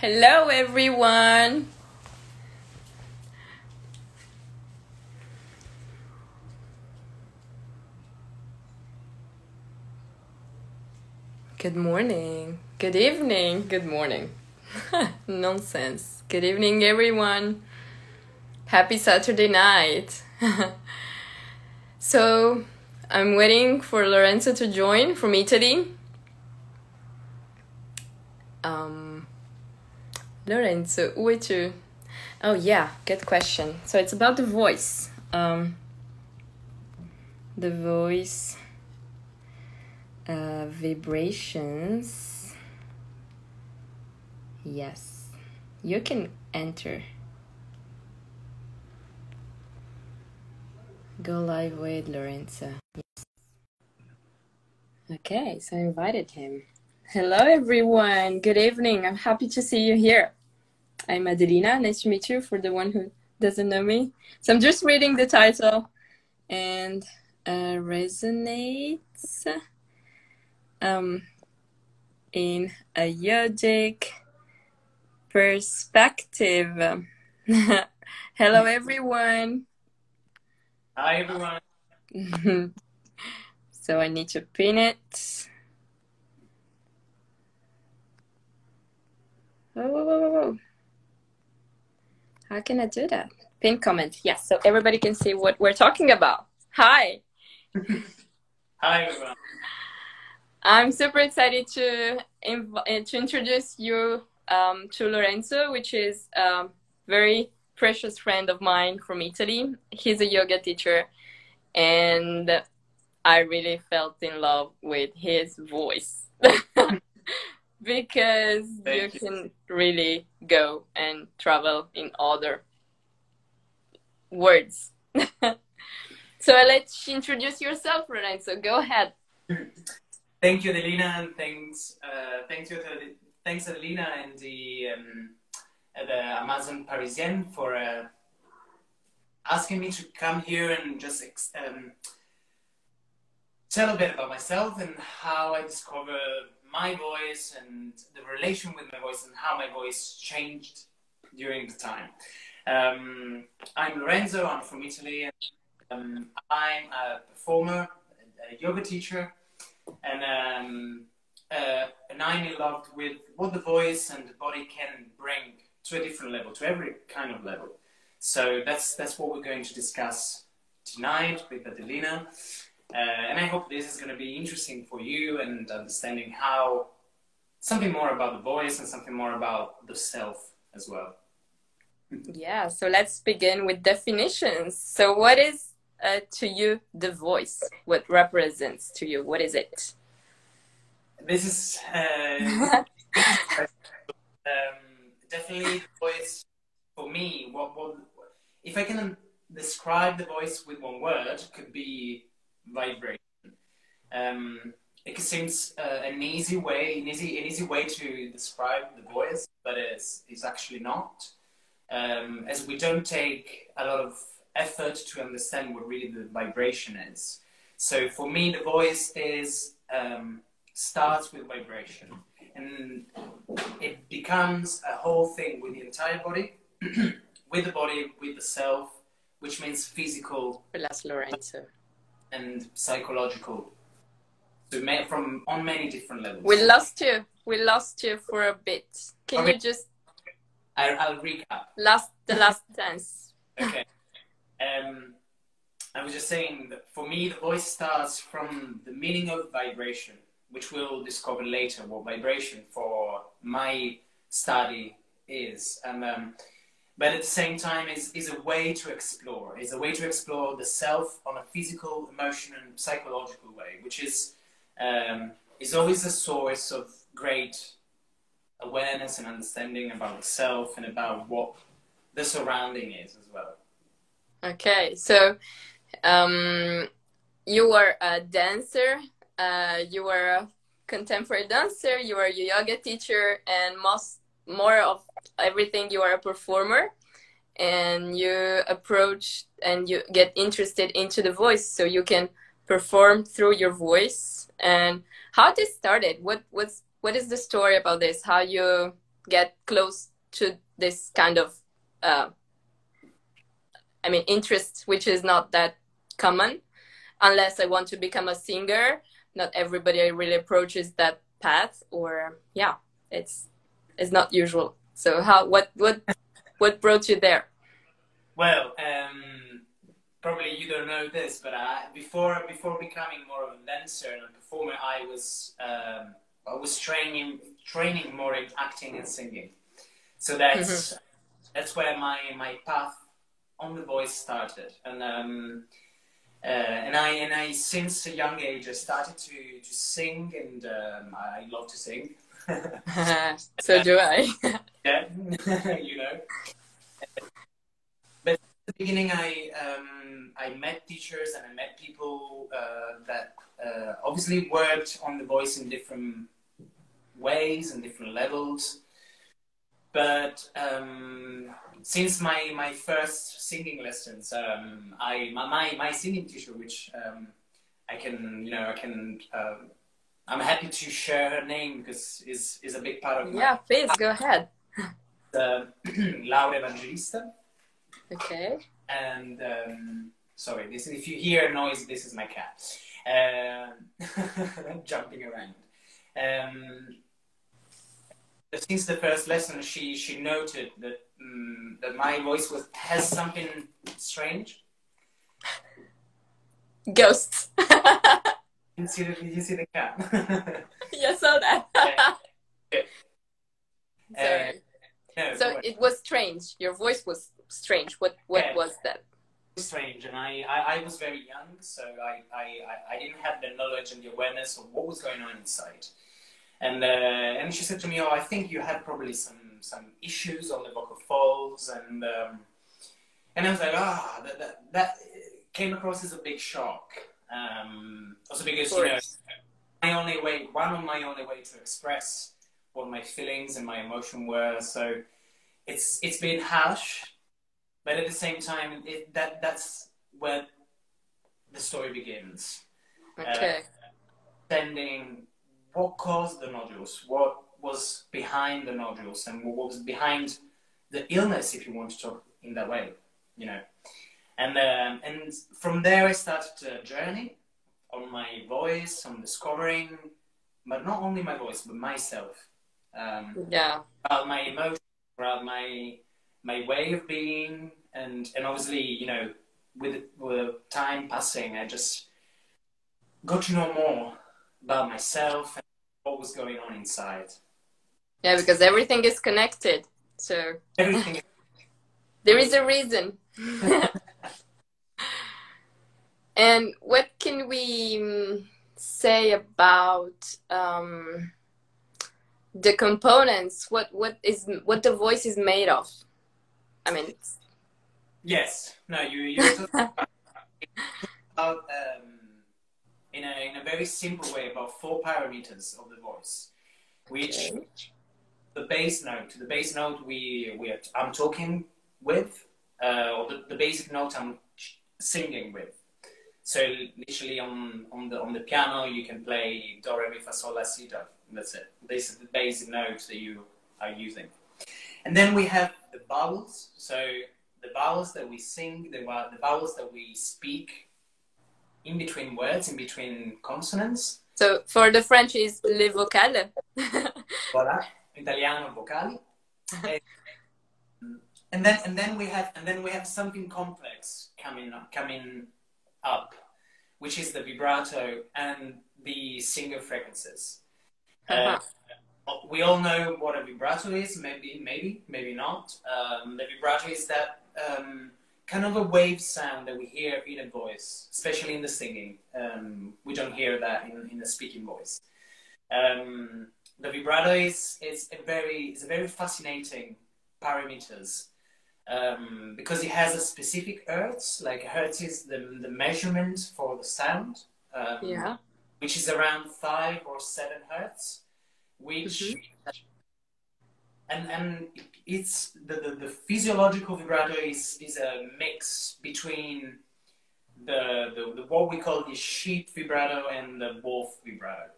Hello, everyone. Good morning. Good evening. Good morning. Nonsense. Good evening, everyone. Happy Saturday night. So, I'm waiting for Lorenzo to join from Italy. Lorenzo, où es-tu? Oh yeah, good question. So it's about the voice. The voice vibrations. Yes, you can enter. Go live with Lorenzo. Yes. Okay, so I invited him. Hello, everyone. Good evening. I'm happy to see you here. I'm Adélina. Nice to meet you for the one who doesn't know me. So I'm just reading the title and resonates in a yogic perspective. Hello, everyone. Hi, everyone. So I need to pin it. Oh. How can I do that? Pin comment. Yes, so everybody can see what we're talking about. Hi. Hi, everyone. I'm super excited to introduce you to Lorenzo, which is a very precious friend of mine from Italy. He's a yoga teacher, and I really felt in love with his voice. Because you can really go and travel in other words. So I'll let you introduce yourself, Lorenzo. Go ahead. Thank you, Adélina, and thanks Adélina and the Amazon Parisienne for asking me to come here and just tell a bit about myself and how I discovered my voice and the relation with my voice and how my voice changed during the time. I'm Lorenzo, I'm from Italy, and I'm a performer, a yoga teacher, and I'm in love with what the voice and the body can bring to a different level, to every kind of level. So that's what we're going to discuss tonight with Adélina. And I hope this is going to be interesting for you and understanding how something more about the voice and something more about the self as well. Yeah, so let's begin with definitions. So what is to you the voice? What represents to you? What is it? This is definitely the voice for me. What if I can describe the voice with one word, could be vibration. It seems an easy way to describe the voice, but it's actually not, as we don't take a lot of effort to understand what really the vibration is. So for me, the voice is starts with vibration, and it becomes a whole thing with the entire body, with the self, which means physical. That's Lorenzo. And psychological, so on many different levels. We lost you for a bit. Can you just I'll recap the last tense. Okay. I was just saying that for me the voice starts from the meaning of vibration, which we'll discover later what vibration for my study is, and but at the same time is a way to explore. It's a way to explore the self on a physical, emotional, and psychological way, which is always a source of great awareness and understanding about the self and about what the surrounding is as well. Okay, so you are a dancer, you are a contemporary dancer, you are a yoga teacher, and more of everything, you are a performer, and you approach and you get interested into the voice so you can perform through your voice. And how this started? What is the story about this? How you get close to this kind of, interest, which is not that common, unless I want to become a singer. Not everybody really approaches that path, or yeah, it's not usual. So what brought you there? Well, probably you don't know this, but before becoming more of a dancer and a performer, I was training more in acting and singing. So that's where my path on the voice started, and I since a young age I started to sing, and I love to sing. So do I. Yeah, you know. But at the beginning, I met teachers and I met people that obviously worked on the voice in different ways and different levels. But since my first singing lessons, my singing teacher, which I'm happy to share her name because is a big part of yeah, please go ahead. Laura Evangelista. Okay. And sorry, if you hear noise, this is my cat jumping around. Since the first lesson, she noted that that my voice has something strange. Ghosts. You see the cat? Yeah, saw that. Sorry. No, so it was strange. Your voice was strange. What was that? Strange, and I was very young, so I didn't have the knowledge and the awareness of what was going on inside. And she said to me, "Oh, I think you have probably some issues on the vocal folds," and I was like, that came across as a big shock. Also because one of my only way to express what my feelings and my emotion were. So it's been harsh, but at the same time, that's where the story begins. Okay. Understanding what caused the nodules, what was behind the nodules, and what was behind the illness, if you want to talk in that way, you know. And from there, I started a journey on my voice, on discovering, but not only my voice, but myself. About my emotions, about my way of being, and obviously, you know, with time passing, I just got to know more about myself and what was going on inside. Yeah, because everything is connected. So everything. There is a reason. And what can we say about the components? What the voice is made of? I mean, yes. No, you're talking about in a very simple way about 4 parameters of the voice, which the bass note. The bass note I'm talking with, or the basic note I'm singing with. So literally on the piano you can play do, re, mi, fa, sol, la, si, do. That's it. This is the basic notes that you are using. And then we have the vowels. So the vowels that we sing, the vowels that we speak in between words, in between consonants. So for the French is les vocales. Voilà, Italiano vocali. And then we have something complex coming up, which is the vibrato and the singer frequencies. We all know what a vibrato is, maybe not. The vibrato is that kind of a wave sound that we hear in a voice, especially in the singing. We don't hear that in the speaking voice. The vibrato is a very fascinating parameters. Because it has a specific hertz, like hertz is the measurement for the sound, which is around 5 or 7 hertz, which and it's the physiological vibrato is a mix between the what we call the sheep vibrato and the wolf vibrato.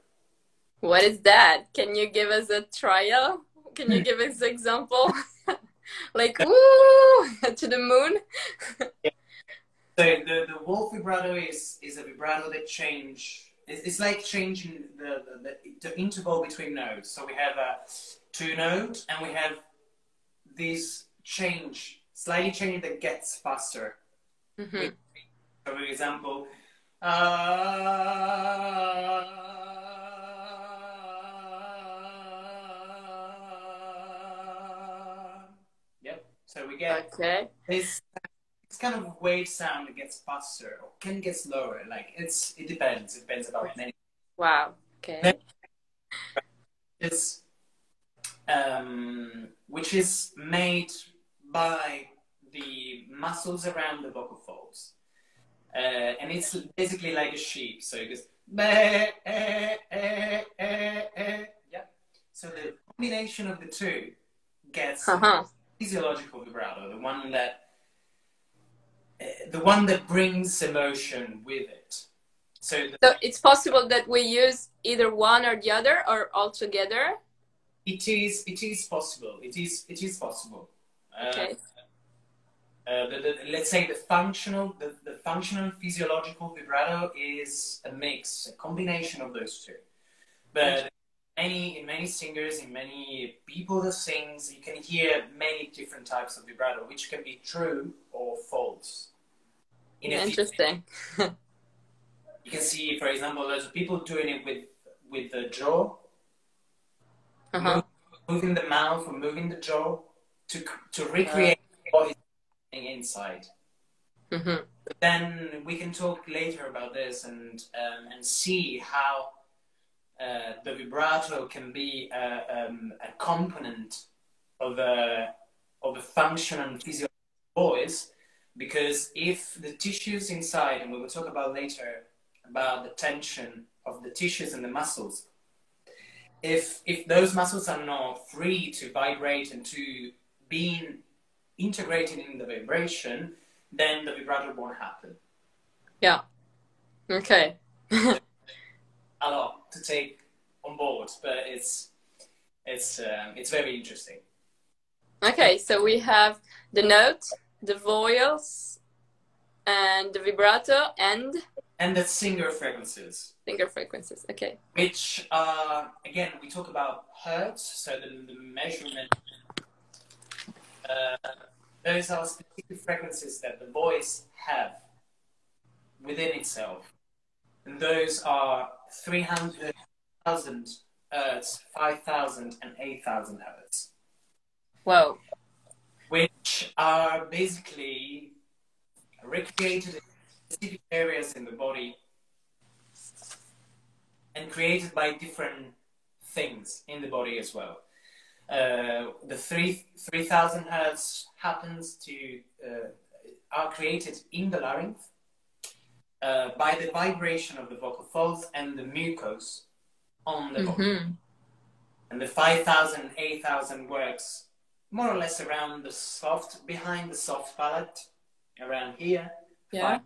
What is that? Can you give us a trial? Can you give us an example? Like, woo, to the moon? Yeah. So the wolf vibrato is a vibrato that it's like changing the interval between notes. So we have a 2 note, and we have this slightly change that gets faster. Mm-hmm. For example, yep. So we get this kind of wave sound that gets faster or can get slower. Like it depends. It depends about many. Wow. Okay. It's which is made by the muscles around the vocal folds, and it's basically like a sheep. So it goes. Yeah. So the combination of the two gets physiological vibrato, the one that brings emotion with it. So it's possible that we use either one or the other, or all together. It is possible. It is possible. Okay. Let's say the functional physiological vibrato is a mix, a combination of those two. But in many singers, in many people that sings, you can hear many different types of vibrato, which can be true or false. Interesting. You can see, for example, there's people doing it with the jaw, moving the mouth or moving the jaw to recreate what is happening inside. But then we can talk later about this and see how the vibrato can be a component of a functional physiological voice, because if the tissues inside, and we will talk about later about the tension of the tissues and the muscles, if those muscles are not free to vibrate and to being integrated in the vibration, then the vibrato won't happen. Yeah. Okay. A lot to take on board, but it's very interesting. Okay, so we have the note, the vowels, and the vibrato, and the singer frequencies. Singer frequencies, okay. Which again, we talk about hertz, so the measurement. Those are specific frequencies that the voice have within itself, and those are 300,000 hertz, 5,000, and 8,000 hertz. Wow. Which are basically recreated in specific areas in the body and created by different things in the body as well. The 3,000 hertz are created in the larynx by the vibration of the vocal folds and the mucus on the body. And the 5,000, 8,000 works more or less around behind the soft palate, around here. Yeah.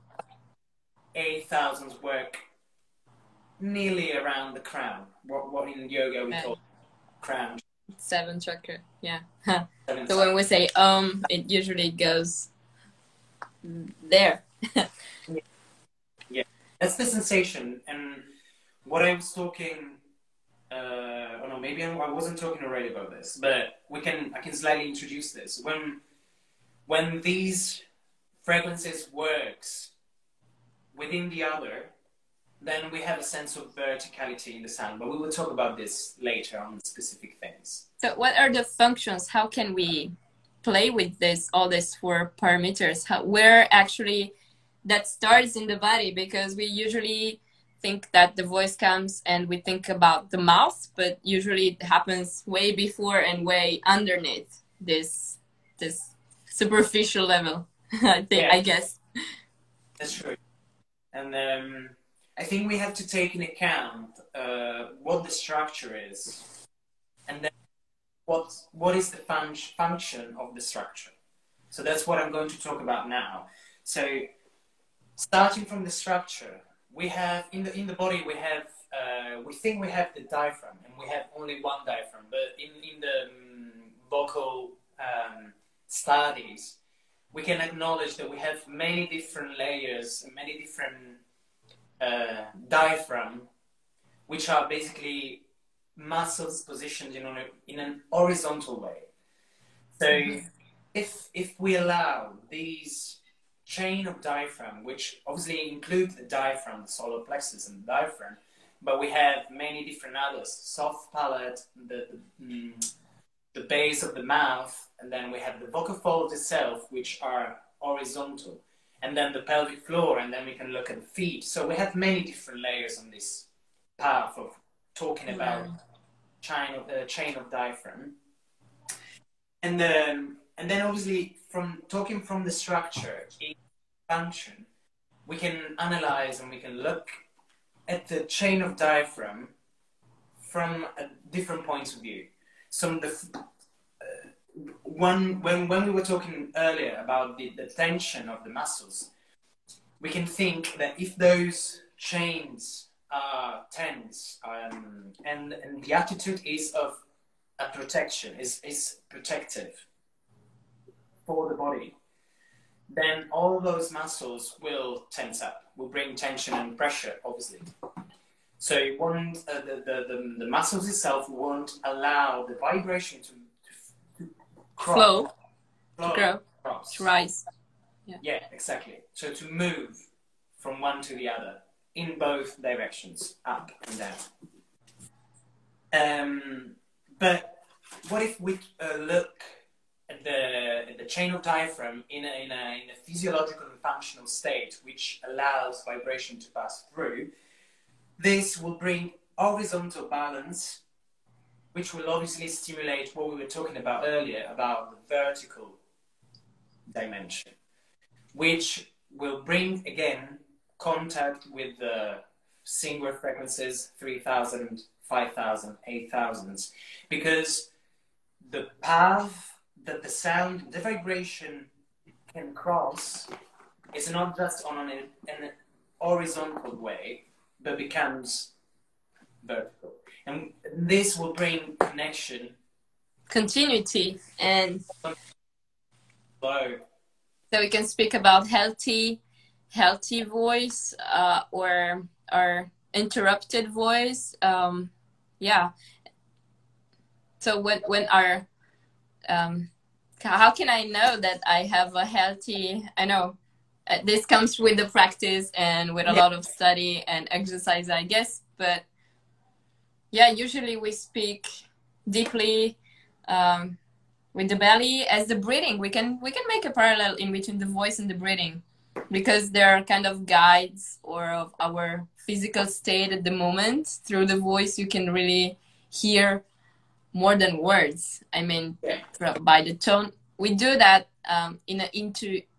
8,000 work nearly around the crown. What in yoga we call crown. 7 chakra, yeah. So when we say it usually goes there. Yeah, that's the sensation. And what I was talking. Oh no, maybe I wasn't talking already about this, but I can slightly introduce this. When these frequencies works within the other, then we have a sense of verticality in the sound. But we will talk about this later on specific things. So what are the functions? How can we play with all these 4 parameters? Where actually that starts in the body? Because we usually think that the voice comes and we think about the mouth, but usually it happens way before and way underneath this superficial level. I guess that's true. And I think we have to take into account what the structure is, and then what is the function of the structure. So that's what I'm going to talk about now. So starting from the structure, we have in the body we have we think we have the diaphragm, and we have only one diaphragm, but in the studies, we can acknowledge that we have many different layers and many different diaphragm, which are basically muscles positioned in an horizontal way. So if we allow these chain of diaphragm, which obviously include the diaphragm, the solar plexus and the diaphragm, but we have many different others, soft palate, the base of the mouth, and then we have the vocal folds itself, which are horizontal, and then the pelvic floor, and then we can look at the feet. So we have many different layers on this path of talking about chain of diaphragm. And then obviously from talking from the structure in function, we can analyze and we can look at the chain of diaphragm from different points of view. Some when we were talking earlier about the tension of the muscles, we can think that if those chains are tense and the attitude is of a protection, is protective for the body, then all those muscles will tense up, will bring tension and pressure, obviously. So it won't, the muscles itself won't allow the vibration to flow, to grow, to rise. Yeah, exactly. So to move from one to the other in both directions, up and down. But what if we look at the chain of diaphragm in a physiological and functional state, which allows vibration to pass through? This will bring horizontal balance, which will obviously stimulate what we were talking about earlier, about the vertical dimension, which will bring, again, contact with the singular frequencies, 3000, 5000, 8000s, because the path that the sound, the vibration can cross is not just on an horizontal way, but becomes vertical. And this will bring connection, continuity, and flow. So we can speak about healthy voice or interrupted voice. Yeah. So when our how can I know that I have a healthy? I know this comes with the practice and with a lot of study and exercise, I guess. But yeah, usually we speak deeply with the belly as the breathing. We can make a parallel in between the voice and the breathing, because they are kind of guides or of our physical state at the moment. Through the voice, you can really hear more than words. I mean, by the tone. We do that in an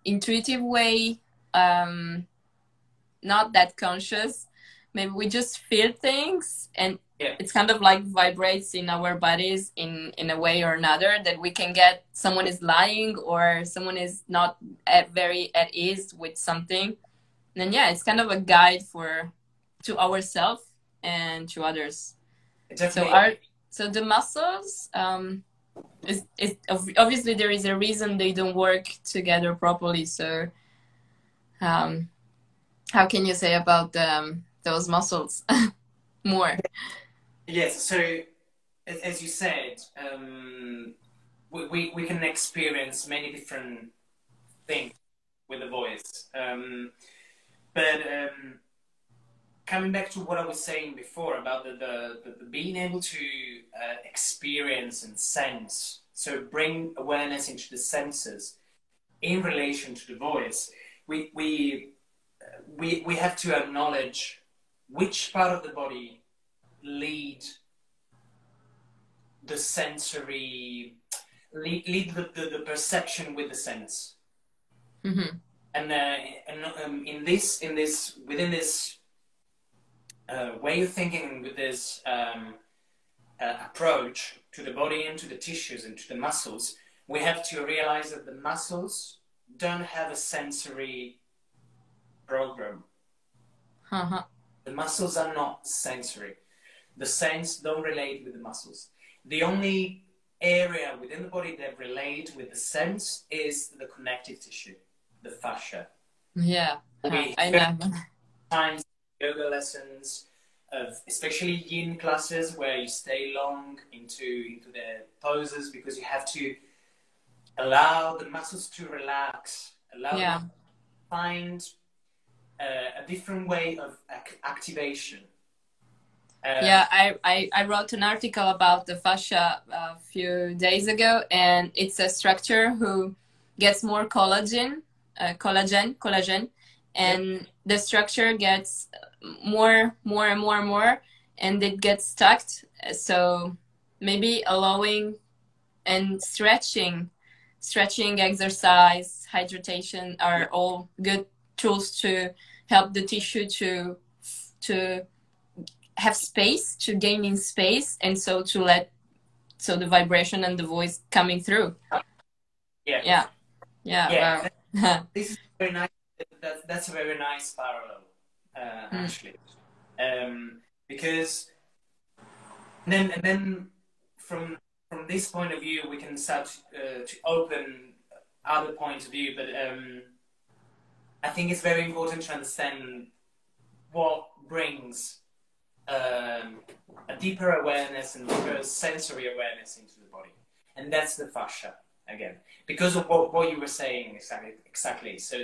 intuitive way, not that conscious. Maybe we just feel things, and it's kind of like vibrates in our bodies in a way or another, that we can get someone is lying or someone is not very at ease with something. And then, it's kind of a guide to ourselves and to others. So the muscles, obviously there is a reason they don't work together properly. So how can you say about those muscles more? Yes, so as you said, we can experience many different things with the voice. But coming back to what I was saying before about the being able to experience and sense, so bring awareness into the senses in relation to the voice, we have to acknowledge which part of the body lead the sensory, lead the perception with the sense. Mm-hmm. And within this way of thinking, with this approach to the body and to the tissues and to the muscles, we have to realize that the muscles don't have a sensory program. Uh-huh. The muscles are not sensory. The sense don't relate with the muscles. The only area within the body that relate with the sense is the connective tissue, the fascia. Yeah, We I know. times yoga lessons of especially yin classes where you stay long into the poses because you have to allow the muscles to relax, allow them to find a different way of activation. Yeah, I wrote an article about the fascia a few days ago, and it's a structure who gets more collagen, and the structure gets more, and it gets stuck. So maybe allowing and stretching exercise, hydration are all good tools to help the tissue to have space, to gain in space, and so to let the vibration and the voice coming through. Yeah. Wow. This is very nice. That's a very nice parallel, actually, because then from this point of view we can start to open other points of view. But I think it's very important to understand what brings a deeper awareness and deeper sensory awareness into the body, and that's the fascia again, because of what you were saying exactly. So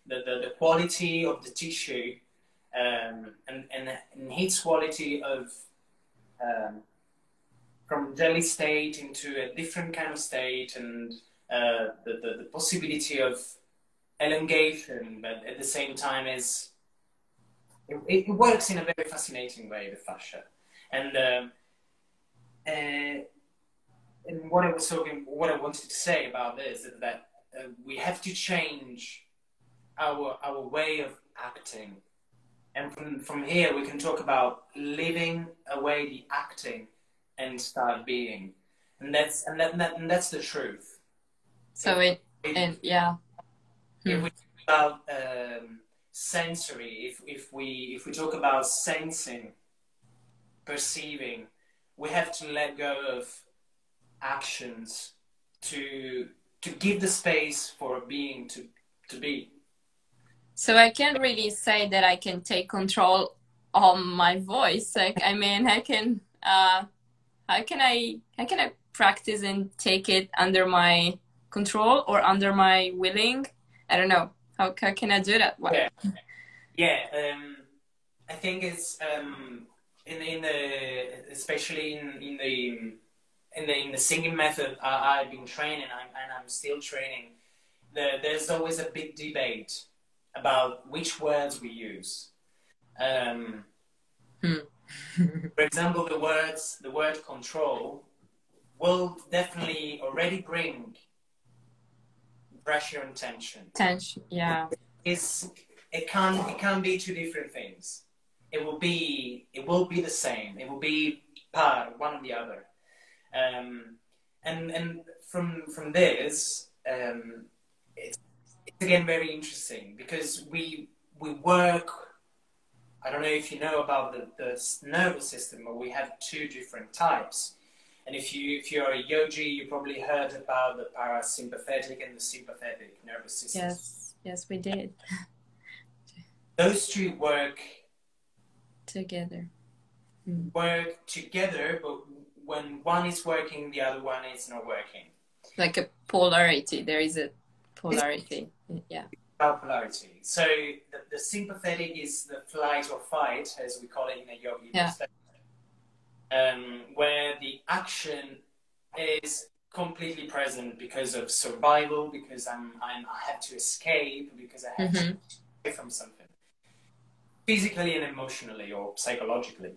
the quality of the tissue and its quality of from jelly state into a different kind of state, and the possibility of elongation, but at the same time is it works in a very fascinating way, the fascia. And what I wanted to say about this is that we have to change our way of acting, and from here we can talk about living away the acting and start being, and that's the truth. So if we talk about sensory, if we talk about sensing, perceiving, we have to let go of actions to give the space for a being to be. So I can't really say that I can take control on my voice. Like, I mean, I can. How can I practice and take it under my control or under my willing? I don't know. How can I do that? I think it's in the especially in the singing method I've been training, and I'm still training. There's always a big debate about which words we use. For example, the word control will definitely already bring pressure and tension. Yeah. It can be two different things. It will be the same. It will be part one or the other. And from this, it's again very interesting because we work. I don't know if you know about the nervous system, but we have two different types. And if you're a yogi, you probably heard about the parasympathetic and the sympathetic nervous system. Yes, we did. Those two work together. But when one is working, the other one is not working. Like a polarity. There is a polarity. Yeah. Polarity. So the sympathetic is the flight or fight, as we call it in a yogi perspective, where the action is completely present because of survival, because I have to escape, because I have to escape from something, physically and emotionally or psychologically.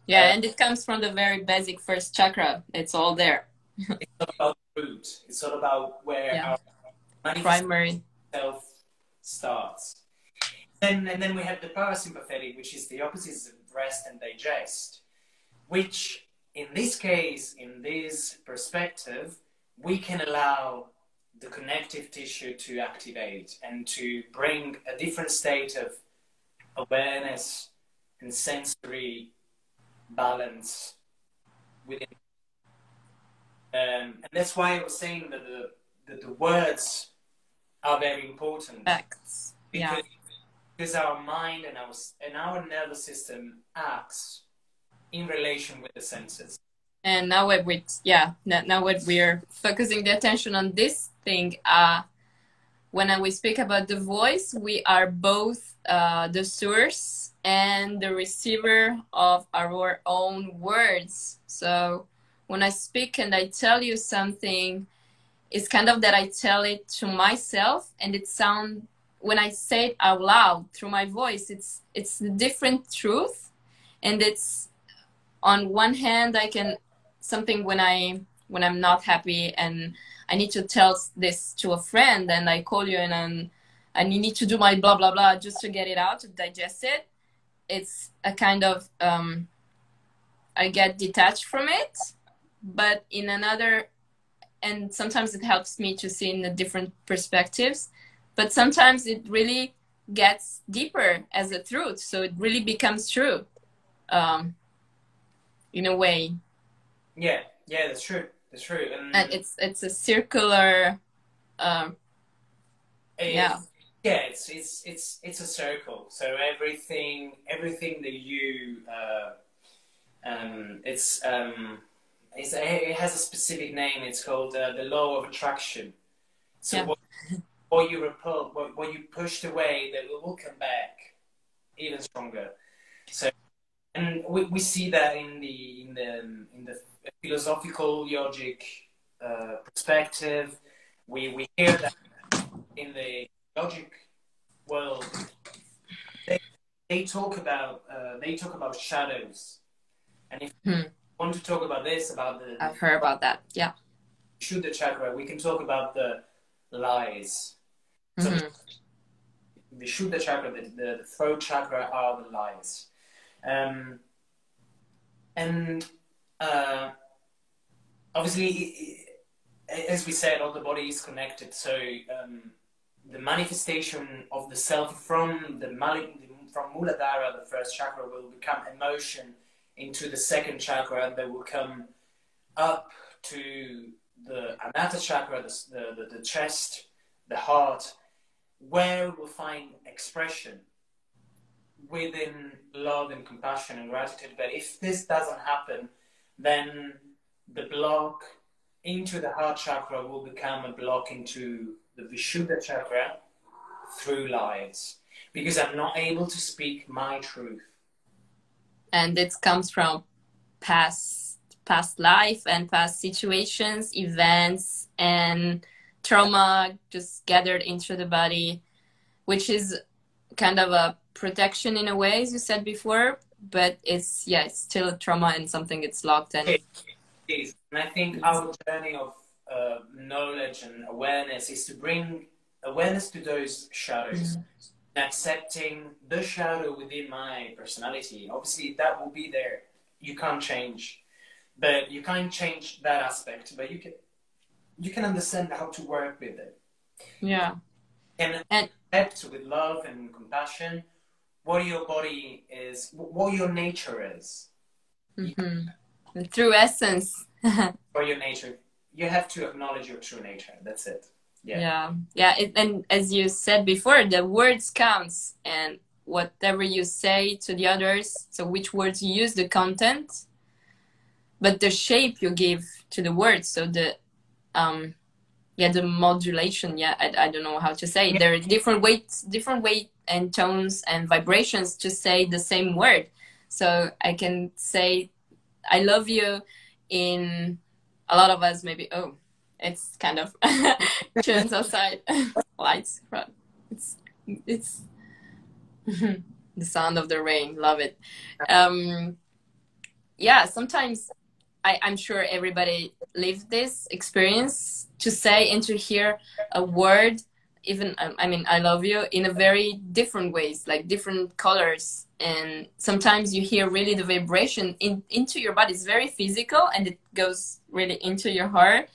Yeah, and it comes from the very basic first chakra. It's all there. It's not about the root. It's not about where our primary self starts. And then we have the parasympathetic, which is the opposite of rest and digest, which in this case, in this perspective, we can allow the connective tissue to activate and to bring a different state of awareness and sensory balance within. And that's why I was saying that the words are very important. Facts. Because, Yeah. because our mind and our nervous system acts in relation with the senses. And now what we're focusing the attention on this thing, when we speak about the voice, we are both the source and the receiver of our own words. So when I speak and I tell you something, it's kind of that I tell it to myself, and when I say it out loud through my voice, it's a different truth. And it's, on one hand, I can, something when I'm not happy and I need to tell this to a friend, and I call you and you need to do my blah blah blah just to get it out, to digest it. It's a kind of I get detached from it, but in another, and sometimes it helps me to see in the different perspectives, but sometimes it really gets deeper as a truth, so it really becomes true, in a way. Yeah, that's true. That's true. And it's a circular. Yeah. Yeah, it's a circle. So everything that you it has a specific name. It's called the law of attraction. So Yeah. what you repel, what you pushed away, that will come back even stronger. So, and we see that in the philosophical yogic perspective. We hear that in the yogic world. They talk about shadows, and if you want to talk about this, about the I've heard about that. Yeah. Shuddha chakra, we can talk about the lies. So the Shuddha chakra, the throat chakra, are the lies. And obviously, as we said, all the body is connected. So the manifestation of the self from Muladhara, the first chakra, will become emotion into the second chakra, and they will come up to the Anahata chakra, the chest, the heart, where we'll find expression within love and compassion and gratitude. But if this doesn't happen, then the block into the heart chakra will become a block into the Vishuddha chakra through lies, because I'm not able to speak my truth. And it comes from past life and past situations, events, and trauma just gathered into the body, which is kind of a protection in a way, as you said before, but it's still a trauma and something that's locked. And it is. And I think our journey of knowledge and awareness is to bring awareness to those shadows, accepting the shadow within my personality. Obviously, that will be there. You can't change, but you can't change that aspect. But you can understand how to work with it. Yeah, and accept with love and compassion what your body is, what your nature is. The true essence. For your nature, you have to acknowledge your true nature. That's it. Yeah. And as you said before, the words counts, and whatever you say to the others, so which words you use, the content, but the shape you give to the words. So the the modulation. I don't know how to say it. There are different weight and tones and vibrations to say the same word. So I can say I love you in a lot of us maybe, it's kind of turns outside lights. It's the sound of the rain. Love it. Sometimes I'm sure everybody lived this experience, to say and to hear a word, even I love you, in a very different ways, like different colors. And sometimes you hear really the vibration into your body. It's very physical, and it goes really into your heart.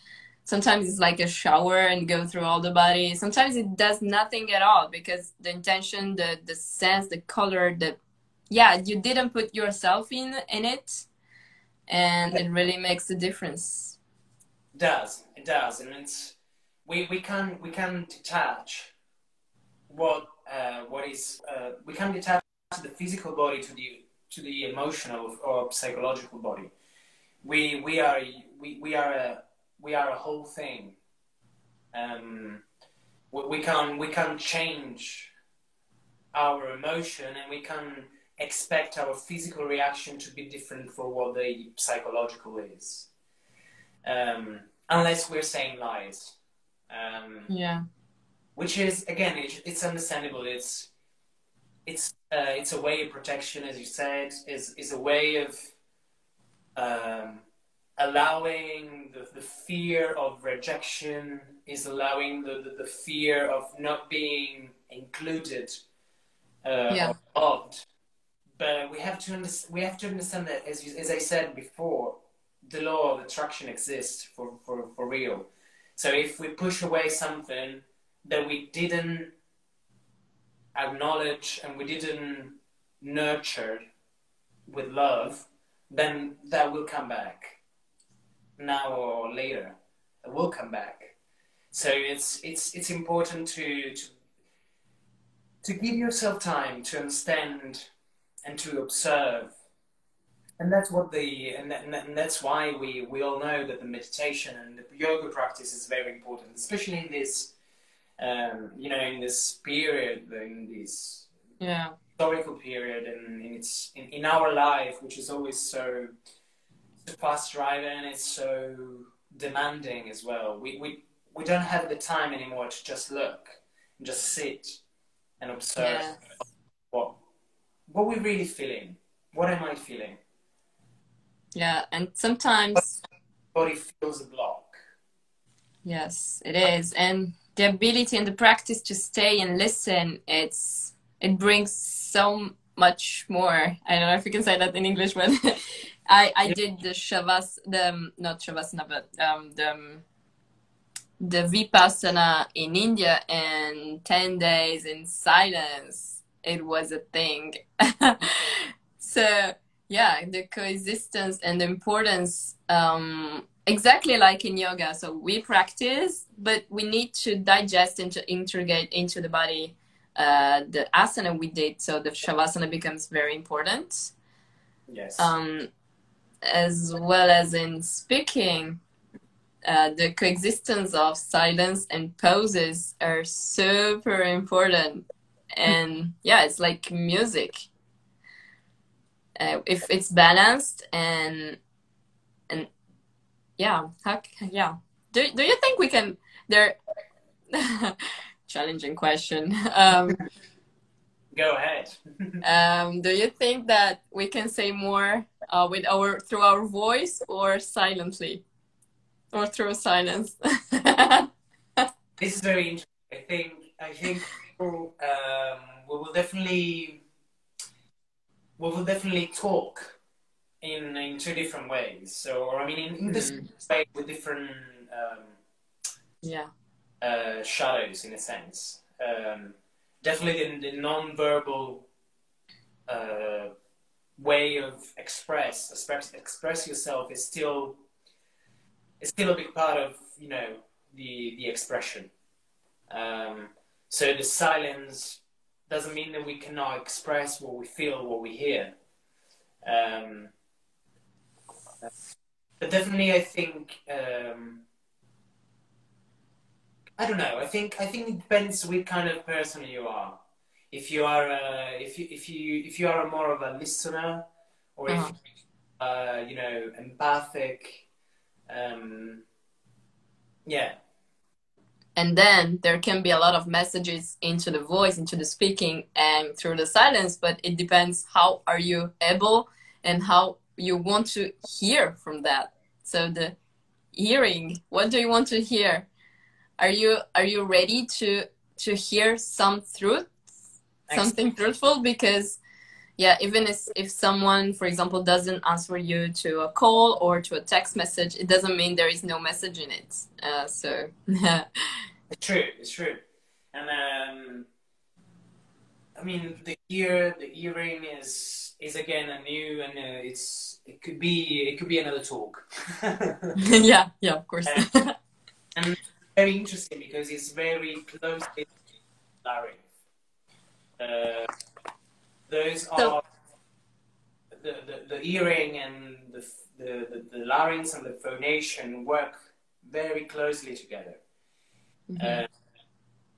Sometimes it's like a shower and go through all the body. Sometimes it does nothing at all, because the intention, the sense, the color, you didn't put yourself in it, and it really makes a difference. It does, and it's we can detach what is we can detach the physical body to the emotional or psychological body. We are a whole thing. We can change our emotion, and we can expect our physical reaction to be different for what the psychological is, unless we're saying lies. Yeah. Which is, again, it's understandable. It's a way of protection, as you said. Is a way of allowing the fear of rejection, is allowing the fear of not being included or loved. But we have to understand that, as I said before, the law of attraction exists for real. So if we push away something that we didn't acknowledge and we didn't nurture with love, then that will come back. Now or later, it will come back. So it's important to give yourself time to understand and to observe. And that's what and that's why we all know that the meditation and the yoga practice is very important, especially in this in this period, in this historical period, and in our life, which is always so fast driving, and it's so demanding as well. We don't have the time anymore to just look and just sit and observe what we're really feeling. What am I feeling? Yeah, and sometimes Body feels a block. Yes, it is. And the ability and the practice to stay and listen, it brings so much more. I don't know if you can say that in English, but I did the not Shavasana, but the Vipassana in India, and 10 days in silence, it was a thing. So yeah, the coexistence and the importance, exactly like in yoga. So we practice, but we need to digest and to integrate into the body the asana we did. So the Shavasana becomes very important. Yes. As well as in speaking, the coexistence of silence and poses are super important. And yeah, it's like music. If it's balanced and yeah, do you think we can challenging question. Go ahead. Do you think that we can say more through our voice, or silently, or through silence? This is very interesting. I think we will definitely talk in two different ways. So, I mean, in this way, with different shadows, in a sense. Definitely the non-verbal way of express yourself is still a big part of the expression. So the silence doesn't mean that we cannot express what we feel, what we hear. But definitely, I think I don't know. I think it depends which kind of person you are. If you are if you are more of a listener, or if empathic, yeah. And then there can be a lot of messages into the voice, into the speaking, and through the silence. But it depends how are you able and how you want to hear from that. So the hearing, what do you want to hear? Are you ready to hear some truth, something truthful? Because yeah, even if someone, for example, doesn't answer you to a call or to a text message, it doesn't mean there is no message in it. So it's true, and I mean, the earring is again a new, and it could be another talk. Yeah, yeah, of course. And very interesting because it's very closely larynx. Those So, are the earring and the larynx and the phonation work very closely together.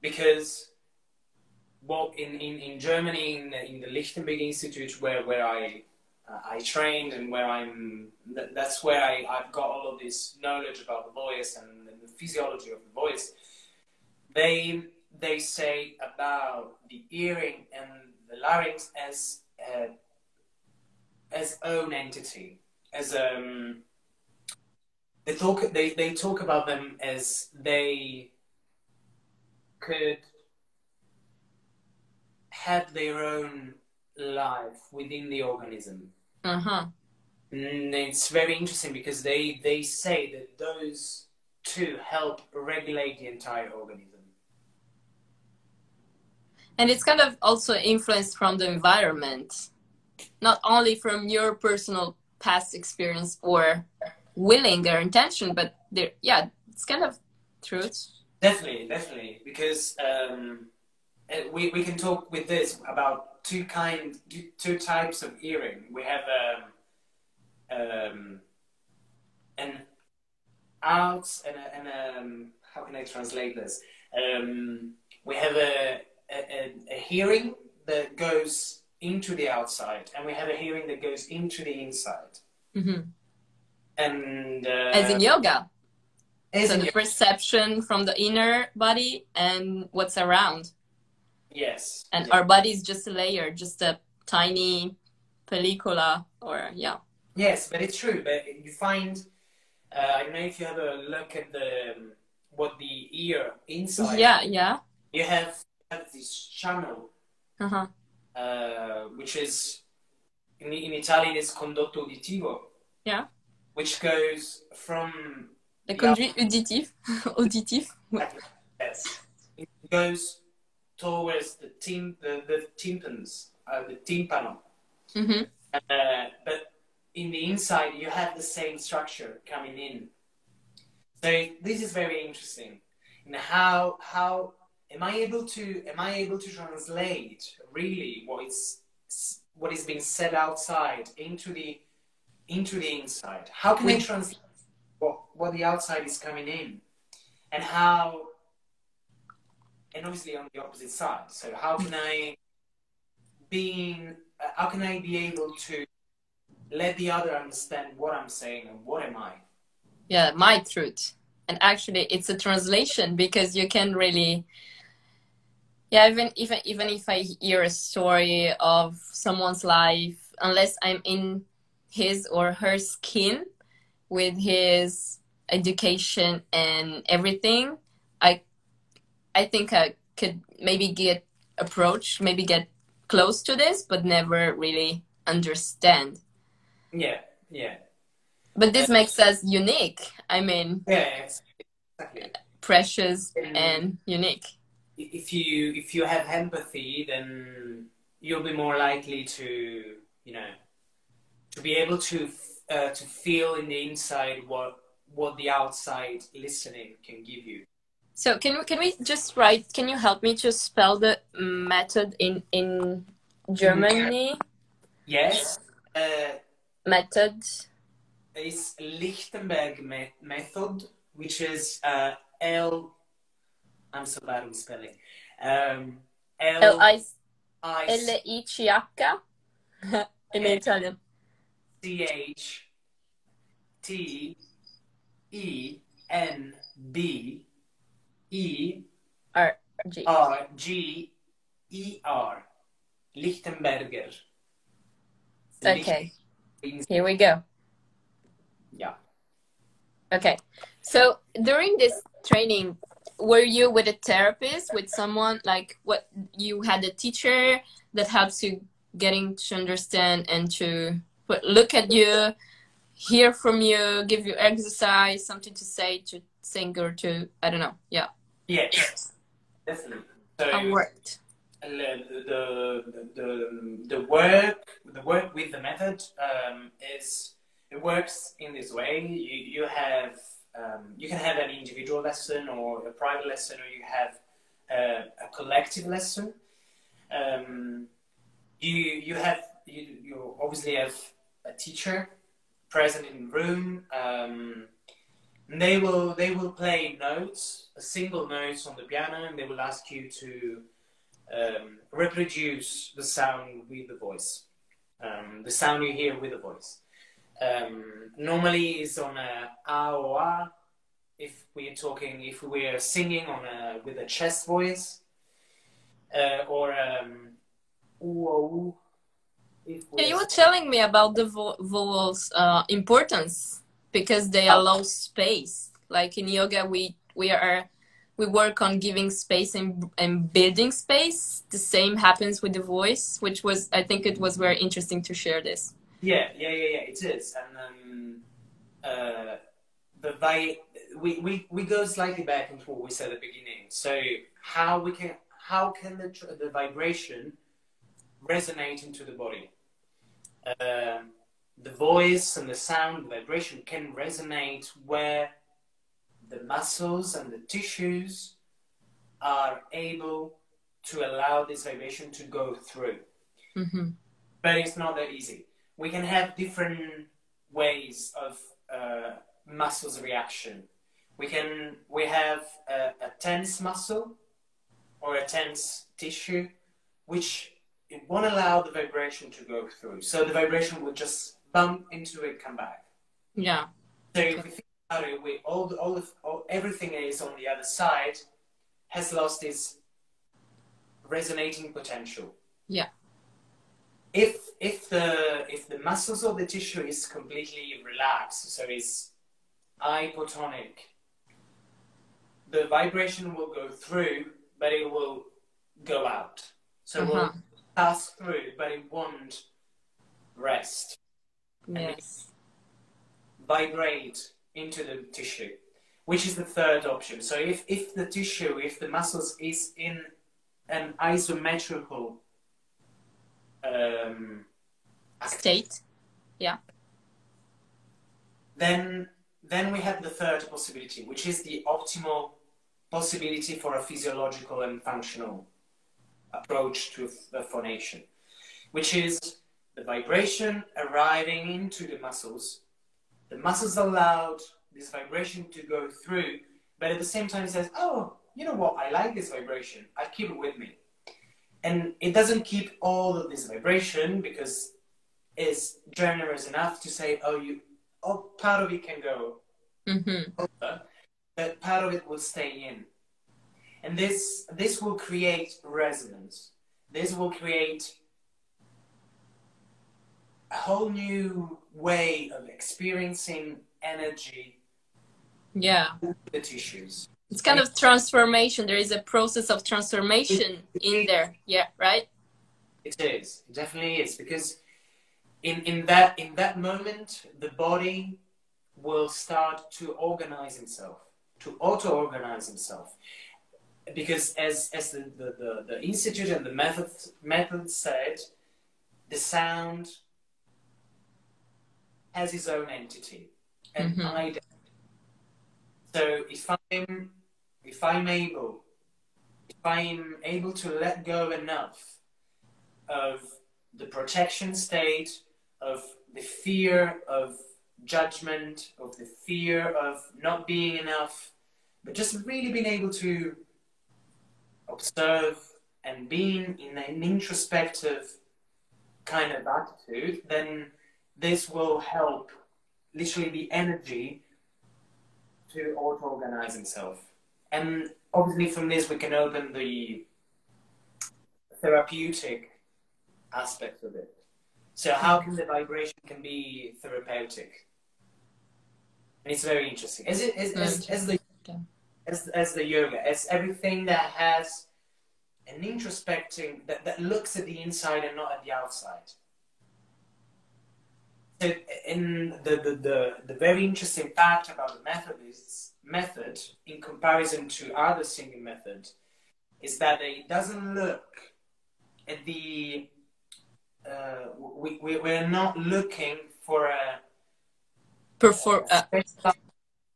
Because well, in Germany, in the Lichtenberg Institute, where I trained and where that's where I've got all of this knowledge about the voice and the physiology of the voice. They say about the earring and the larynx as own entity, as they talk about them as they could have their own life within the organism. And it's very interesting because they say that those two help regulate the entire organism. And it's kind of also influenced from the environment, not only from your personal past experience or willing or intention, but yeah, it's kind of truth. Definitely, because we can talk with this about two types of earring. We have an out and how can I translate this? We have a hearing that goes into the outside, and we have a hearing that goes into the inside. And as in yoga, so the yoga. Perception from the inner body and what's around. Yes. And our body is just a layer, just a tiny pellicula, or yeah. Yes, but it's true. But you find, I don't know if you have a look at what the ear inside. Yeah. You have this channel, which is in Italian is condotto uditivo. Yeah. Which goes from the conduit auditif. Auditif. Yes. It goes towards the tympans, the tympano. But in the inside, you have the same structure coming in. So this is very interesting. And how am I able to translate really what is being said outside into the inside? How can I translate what the outside is coming in, and obviously on the opposite side. So how can I be able to let the other understand what I'm saying and what am I? Yeah, my truth. And actually, it's a translation, because you can really, yeah, even if I hear a story of someone's life, unless I'm in his or her skin with his education and everything, I think I could maybe get close to this, but never really understand. Yeah. But this makes us unique. I mean, yeah, exactly. Precious and unique. If you have empathy, then you'll be more likely to be able to feel in the inside what the outside listening can give you. So can we just write? Can you help me to spell the method in Germany? Yes. Method is Lichtenberg method, which is I'm so bad with spelling. L-I-C-H in Italian. Lichtenberger. Lichtenberger. Okay. Here we go. Yeah. Okay. So during this training, were you with a therapist, with someone, like what you had a teacher that helps you getting to understand and to look at you, hear from you, give you exercise, something to say, to sing, or to, I don't know. Yeah. Yes, definitely. So how it worked? the work with the method is, it works in this way. You have you can have an individual lesson or a private lesson, or you have a collective lesson. You obviously have a teacher present in the room. They will play notes, a single note on the piano, and they will ask you to reproduce the sound with the voice, the sound you hear with the voice. Normally it's on a or a. If we are singing with a chest voice, or oo or oo. Yeah, you were telling me about the vowels importance, because they allow space. Like in yoga, we work on giving space and building space. The same happens with the voice, which was, I think it was very interesting to share this. Yeah, it is. And we go slightly back into what we said at the beginning. So how can the vibration resonate into the body? The voice and the sound, the vibration can resonate where the muscles and the tissues are able to allow this vibration to go through. Mm-hmm. But it's not that easy. We can have different ways of muscles reaction. We have a tense muscle or a tense tissue, which it won't allow the vibration to go through. So the vibration will just bump into it, come back. Yeah. So if we think about it, everything is on the other side has lost its resonating potential. Yeah. If the muscles of the tissue is completely relaxed, so it's hypotonic, the vibration will go through, but it will go out. So it will pass through, but it won't rest. Yes. Vibrate into the tissue, which is the third option. So if the muscles is in an isometrical state, yeah, then we have the third possibility, which is the optimal possibility for a physiological and functional approach to phonation, which is the vibration arriving into the muscles. The muscles allowed this vibration to go through, but at the same time it says, oh, you know what, I like this vibration, I keep it with me. And it doesn't keep all of this vibration because it's generous enough to say, part of it can go over, but part of it will stay in. And this will create resonance. This will create a whole new way of experiencing energy. Yeah. In the tissues. It's kind of transformation. There is a process of transformation in there. Yeah, right? It is. It definitely is. Because in that moment, the body will start to organize itself, to auto-organize itself. Because as the institute and the method said, the sound has its own entity and identity. So if I'm able to let go enough of the protection state, of the fear of judgment, of the fear of not being enough, but just really being able to observe and being in an introspective kind of attitude, then this will help literally the energy to auto-organize itself. And obviously from this we can open the therapeutic aspect of it. So how can the vibration can be therapeutic? And it's very interesting. As the yoga, as everything that has an introspecting, that looks at the inside and not at the outside. So in the very interesting fact about the method in comparison to other singing methods is that it doesn't look at the we're not looking for a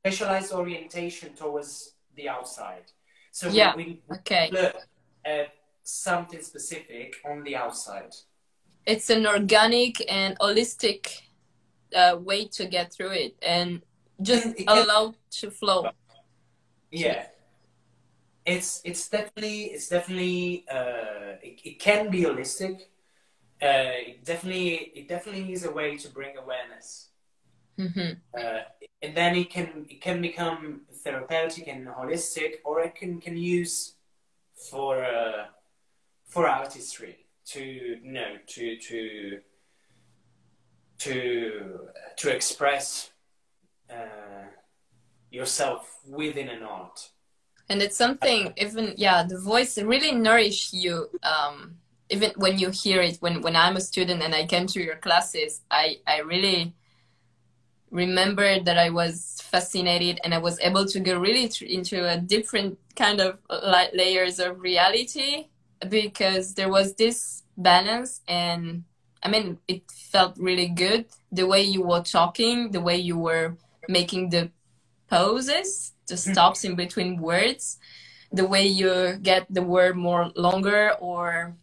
specialized orientation towards the outside. So Yeah. we Okay. look at something specific on the outside. It's an organic and holistic way to get through it, and just allow to flow. Yeah. It's definitely it can be holistic. It definitely is a way to bring awareness. Mm-hmm. And then it can become therapeutic and holistic, or it can use for artistry to to express yourself within an art. And it's something, even, yeah, the voice really nourish you. Even when you hear it, when I'm a student and I came to your classes, I really remember that I was fascinated, and I was able to go really into a different kind of layers of reality, because there was this balance, and I mean, it felt really good. The way you were talking, the way you were making the pauses, the stops in between words, the way you get the word more longer, or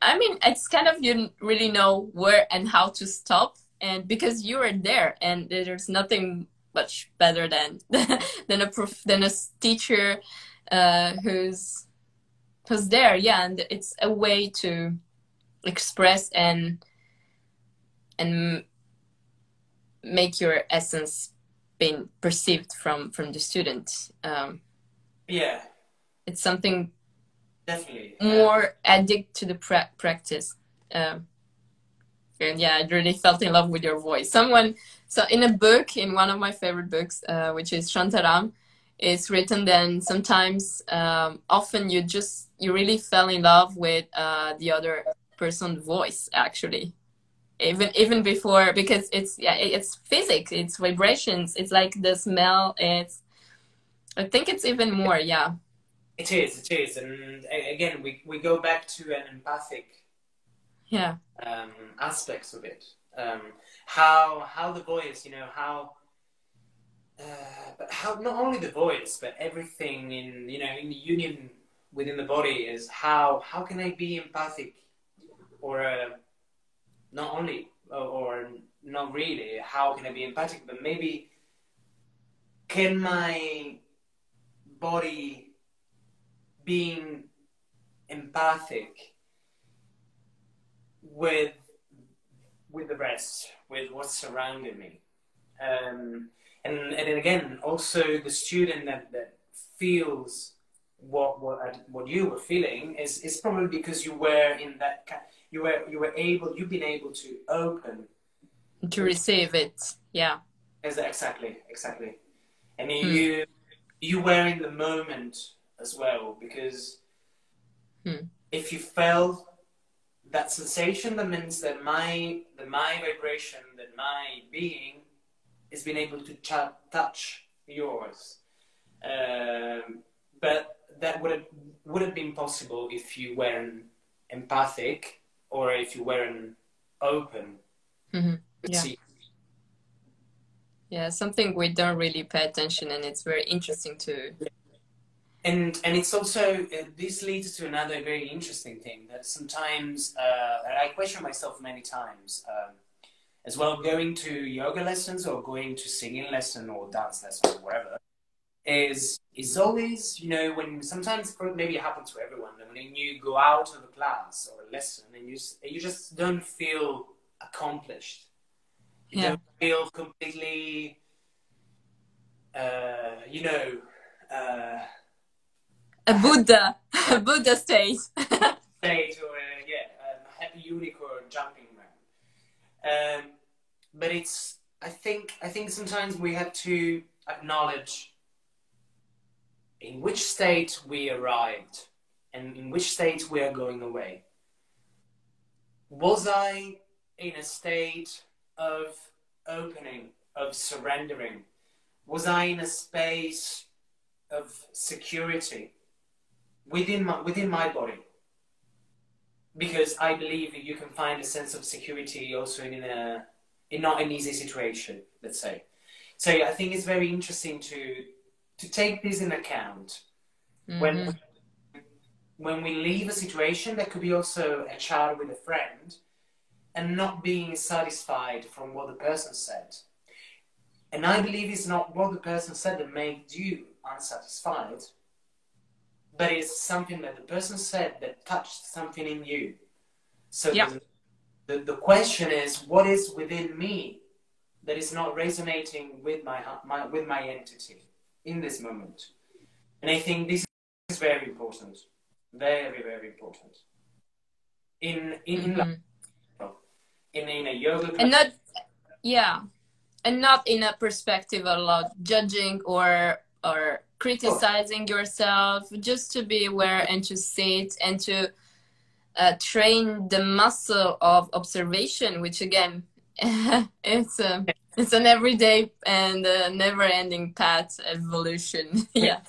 I mean, it's kind of, you really know where and how to stop, and because you are there, and there's nothing much better than than a teacher who's there, yeah, and it's a way to express and make your essence being perceived from the student. Yeah, it's something definitely more addict to the practice. And yeah, I really felt in love with your voice. So in a book, in one of my favorite books, which is Shantaram, it's written then sometimes, often you really fell in love with the other person's voice, actually. Even before, because it's physics, it's vibrations, it's like the smell. I think it's even more, yeah. It is, and again, we go back to an empathic, yeah, aspects of it. How the voice, how not only the voice, but everything in the union within the body is how can I be empathic, or not only, or not really, how can I be empathic, but maybe can my body being empathic with the rest, with what's surrounding me, and again, also the student that feels what you were feeling is probably because you were in that you've been able to open to receive it. Yeah, exactly, and you were in the moment as well, because if you felt that sensation, that means that my vibration, that my being has been able to touch yours. But that would have been possible if you weren't empathic, or if you weren't open. Yeah. Yeah, something we don't really pay attention, and it's very interesting to. And it's also, this leads to another very interesting thing that sometimes I question myself many times, as well, going to yoga lessons or going to singing lesson or dance lesson or whatever, is always, when sometimes, maybe it happens to everyone, when you go out of a class or a lesson and you just don't feel accomplished. You don't feel completely, a Buddha state. State, or a happy unicorn jumping around. But I think sometimes we have to acknowledge in which state we arrived and in which state we are going away. Was I in a state of opening, of surrendering? Was I in a space of security within my body? because I believe you can find a sense of security also in not an easy situation, let's say. So I think it's very interesting to take this in account Mm-hmm. when we leave a situation. That could be also a child with a friend, and not being satisfied from what the person said. And I believe it's not what the person said that made you unsatisfied, but it's something that the person said that touched something in you. So Yeah. the question is, what is within me that is not resonating with with my entity in this moment? And I think this is very important, very, very important in life, Mm-hmm. in a yoga class. And not, yeah, and not in a perspective of judging or criticizing yourself, just to be aware and to sit and to train the muscle of observation, which again, it's an everyday and never-ending path evolution. Yeah,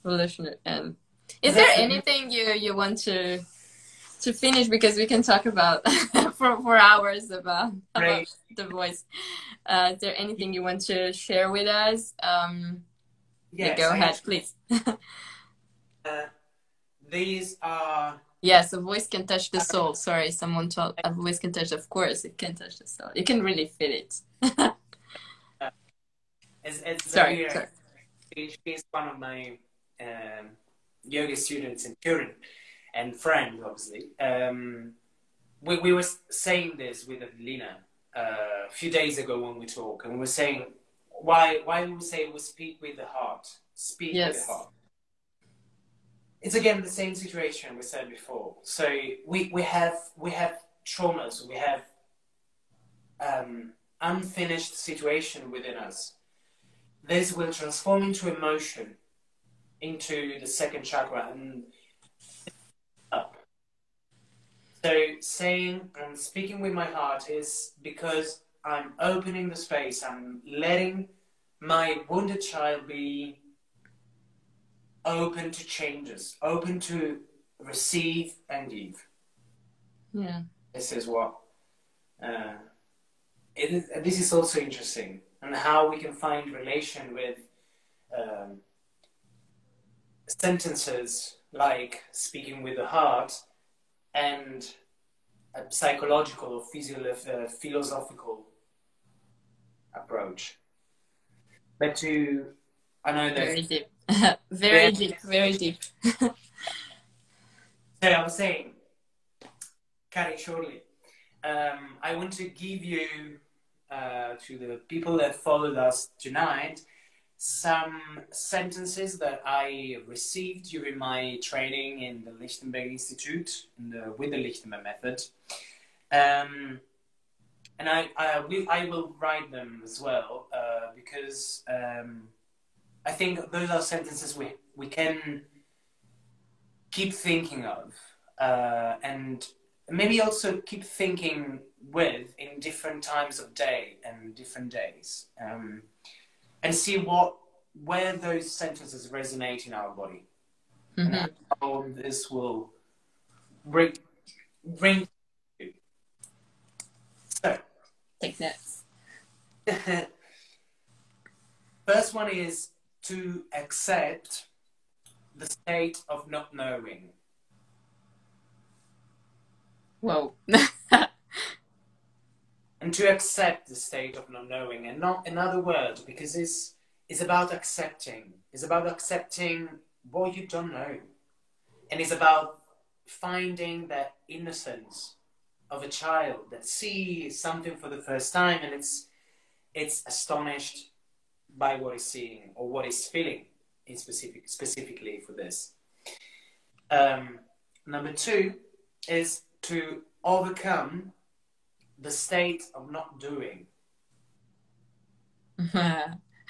evolution. And is there anything you want to finish, because we can talk about for hours about the voice? Is there anything you want to share with us? Yes, go ahead, please. These are... Yes, a voice can touch the soul. Sorry, someone told a voice can touch. Of course, it can touch the soul. You can really feel it. Sorry. She's one of my yoga students and children and friend, obviously. We were saying this with Adélina a few days ago when we talked, and we were saying why we say we speak with the heart. Speak with the heart. It's again the same situation we said before. So we have traumas, we have unfinished situation within us. This will transform into emotion, into the second chakra, and up. So saying and speaking with my heart is because I'm opening the space, I'm letting my wounded child be open to changes, open to receive and give. Yeah. This is what this is also interesting, and how we can find relation with sentences like speaking with the heart and a psychological or philosophical approach. But I know that very deep, very deep, very deep. So I was saying, cutting shortly, I want to give you, to the people that followed us tonight, some sentences that I received during my training in the Lichtenberg Institute with the Lichtenberg method. And I will write them as well, because I think those are sentences we can keep thinking of, and maybe also keep thinking with in different times of day and different days, and see where those sentences resonate in our body, and how this will bring you. So, take notes. First one is to accept the state of not knowing. Whoa. And to accept the state of not knowing, and not another word, because it's about accepting. It's about accepting what you don't know. And it's about finding that innocence of a child that sees something for the first time, and it's astonished by what it's seeing or what it's feeling in specifically for this. Number two is to overcome the state of not doing.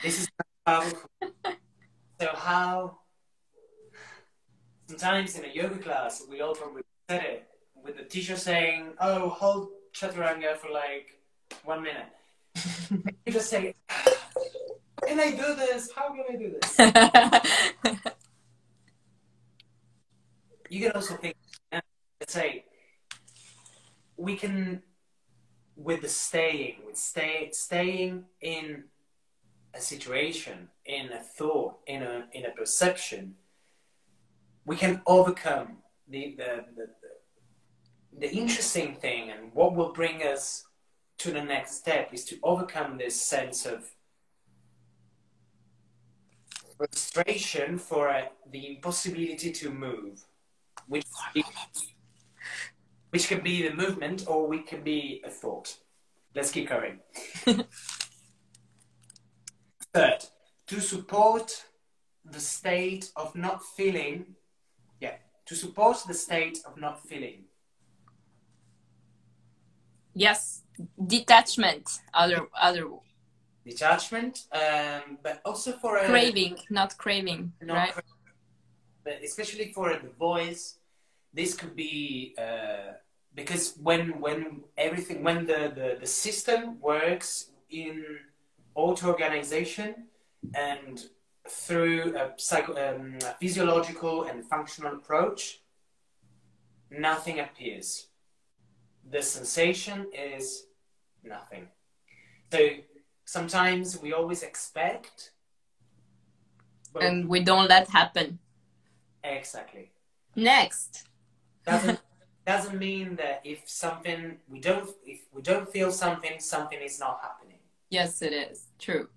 This is powerful. So how sometimes in a yoga class we open with it, with the teacher saying, "Oh, hold chaturanga for like 1 minute." You just say, "Can I do this? How can I do this?" You can also think, let's say, we can, with the staying in a situation, in a thought, in a perception, we can overcome the interesting thing, and what will bring us to the next step is to overcome this sense of frustration for the impossibility to move, which could be the movement, or we could be a thought. Let's keep going. Third, to support the state of not feeling. Yeah, to support the state of not feeling. Yes, detachment. Other Detachment, but also for a craving, not craving, right? But especially for the voice, this could be because when the system works in auto-organization and through a physiological and functional approach, nothing appears. The sensation is nothing. So sometimes we always expect, and we don't let happen. Exactly. Next. Doesn't mean that if we don't feel something is not happening. Yes, it is true.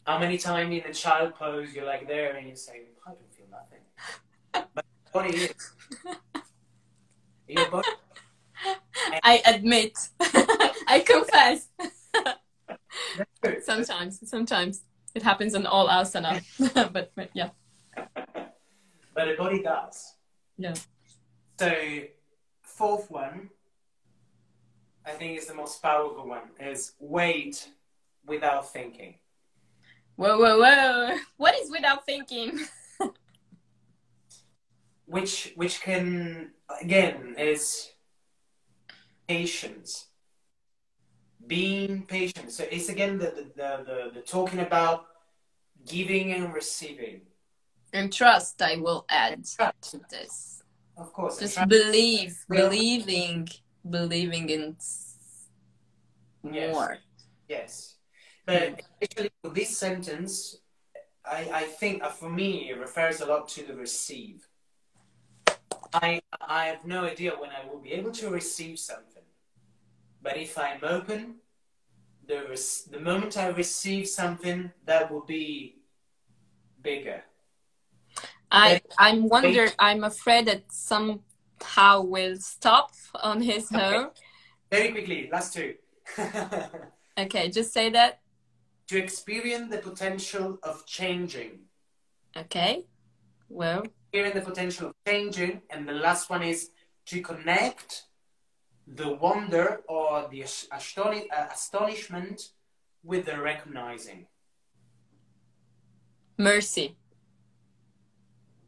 How many times in a child pose you're like there and you say, I don't feel nothing, but your body is. Your body. I admit. I confess. Sometimes it happens in all asana. but yeah. But the body does. Yeah. So, fourth one, I think is the most powerful one, is wait without thinking. Whoa. What is without thinking? Which can, again, is patience. Being patient. So it's again the talking about giving and receiving. And trust, I will add to this. Of course. Just believing in more. Yes. But especially for this sentence, I think for me it refers a lot to the receive. I have no idea when I will be able to receive something. But if I'm open, the moment I receive something, that will be bigger. I'm afraid that somehow will stop on his own. Very quickly, last two. Okay, just say that. To experience the potential of changing. Okay, well. Experience the potential of changing, and the last one is to connect the wonder or the astonishment with the recognizing. Mercy.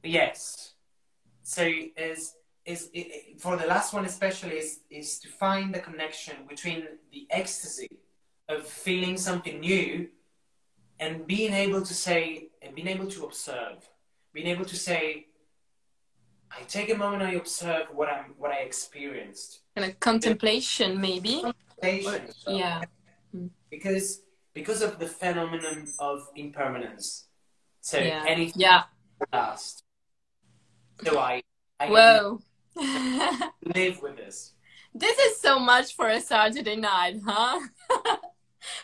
Yes. So for the last one especially is to find the connection between the ecstasy of feeling something new and being able to say and being able to observe, being able to say, I take a moment, I observe what I experienced. And a contemplation, maybe. Contemplation. Yeah. Because of the phenomenon of impermanence. So anything lasts. So I Whoa. live with this. This is so much for a Saturday night, huh?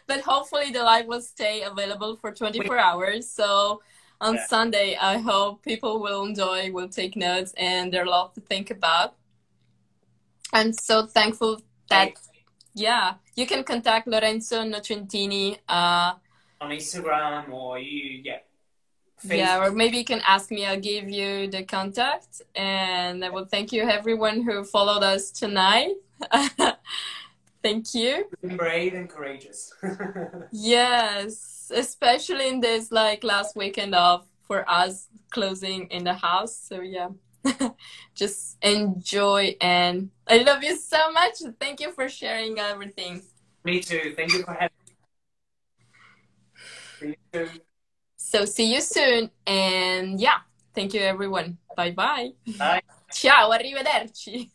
But hopefully the live will stay available for 24 hours. So on Sunday, I hope people will enjoy, will take notes, and there's a lot to think about. I'm so thankful that, you can contact Lorenzo Nocentini on Instagram or Facebook. Or maybe you can ask me, I'll give you the contact. And I will thank you everyone who followed us tonight. Thank you. Being brave and courageous. Yes, especially in this last weekend for us closing in the house. So just enjoy, and I love you so much. Thank you for sharing everything. Me too. Thank you for having me. See you soon. So see you soon, and thank you everyone. Bye bye. Bye. Ciao, arrivederci.